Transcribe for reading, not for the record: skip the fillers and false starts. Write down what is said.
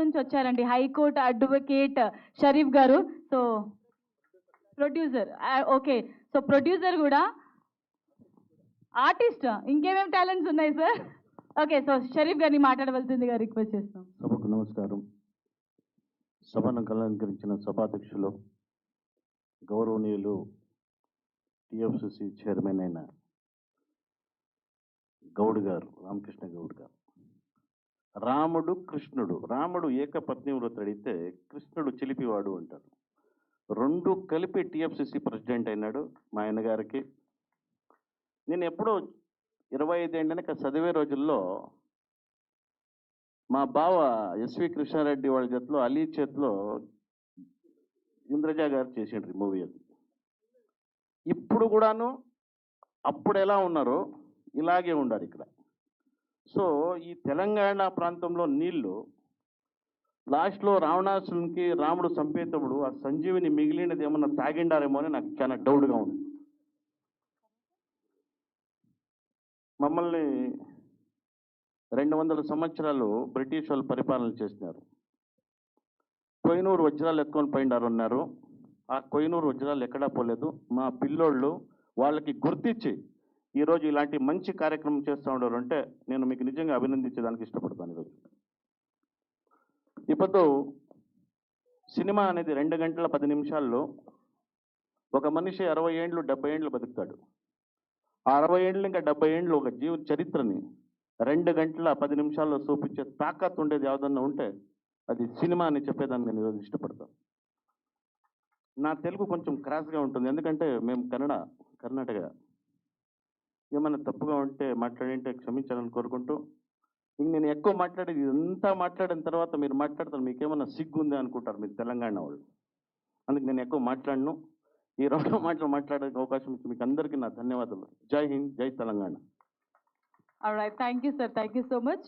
నుంచి వచ్చారండి, high court advocate Sharif గారు. So producer, okay. So producer కూడా, ఆర్టిస్ట్, ఇంకేమేమి టాలెంట్స్ ఉన్నాయి సార్? ఓకే, సో షరీఫ్ గారిని మాట్లాడవలసిందిగా రిక్వెస్ట్ చేస్తాం. సభకు నమస్కారం. సభను అలంకరించిన సభాధ్యక్షులు గౌరవనీయులు టిఎఫ్సిసి చైర్మన్ అయిన గౌడ్ గారు, రామకృష్ణ గౌడ్ గారు. రాముడు కృష్ణుడు, రాముడు ఏకపత్ని వ్రతుడు అయితే కృష్ణుడు చిలిపివాడు అంటారు. రెండు కలిపి టిఎఫ్సిసి ప్రెసిడెంట్ అయినాడు మా ఆయన గారికి. నేను ఎప్పుడో 25 ఏళ్ళ చదివే రోజుల్లో మా బావ ఎస్వి కృష్ణారెడ్డి వాళ్ళ చేతిలో, అలీ చేతిలో ఇంద్రజ గారు చేసిండ్రు మూవీ. అది ఇప్పుడు కూడాను అప్పుడు ఎలా ఉన్నారో ఇలాగే ఉండారు ఇక్కడ. సో ఈ తెలంగాణ ప్రాంతంలో నీళ్లు లాస్ట్లో రావణాసునికి రాముడు చంపేటప్పుడు ఆ సంజీవిని మిగిలినది ఏమన్నా తాగిండారేమో అని నాకు చాలా డౌట్గా ఉంది. మమ్మల్ని 200 సంవత్సరాలు బ్రిటిష్ వాళ్ళు పరిపాలన చేసినారు. కోహినూరు వజ్రాలు ఎత్తుకొని పోయినారు అన్నారు. ఆ కోహినూరు వజ్రాలు ఎక్కడా పోలేదు. మా పిల్లోళ్ళు వాళ్ళకి గుర్తించి ఈరోజు ఇలాంటి మంచి కార్యక్రమం చేస్తూ ఉండరు అంటే నేను మీకు నిజంగా అభినందించడానికి ఇష్టపడతాను. ఈరోజు ఇప్పుడు సినిమా అనేది 2 గంటల 10 నిమిషాల్లో ఒక మనిషి 60 ఏండ్లు 70 ఏండ్లు బతుకుతాడు. ఆ 60 ఏండ్లు ఇంకా 70 ఏండ్లు ఒక చరిత్రని 2 గంటల 10 నిమిషాల్లో చూపించే తాకత్ ఉండేది ఏదన్నా ఉంటే అది సినిమా అని చెప్పేదాన్ని నేను ఈరోజు ఇష్టపడతాను. నా తెలుగు కొంచెం క్రాస్గా ఉంటుంది, ఎందుకంటే మేము కర్ణాటక. ఏమైనా తప్పుగా ఉంటే మాట్లాడింటే క్షమించాలని కోరుకుంటూ, ఇంక నేను ఎక్కువ మాట్లాడేది ఇదంతా మాట్లాడిన తర్వాత మీరు మాట్లాడతారు, మీకేమన్నా సిగ్గు ఉందా అనుకుంటారు మీరు తెలంగాణ వాళ్ళు. అందుకు నేను ఎక్కువ మాట్లాడను. ఈ 2 మాటలు మాట్లాడే అవకాశం ఇచ్చి మీకు అందరికీ నా ధన్యవాదాలు. జై హింద్, జై Telangana. Alright, thank you sir, thank you so much.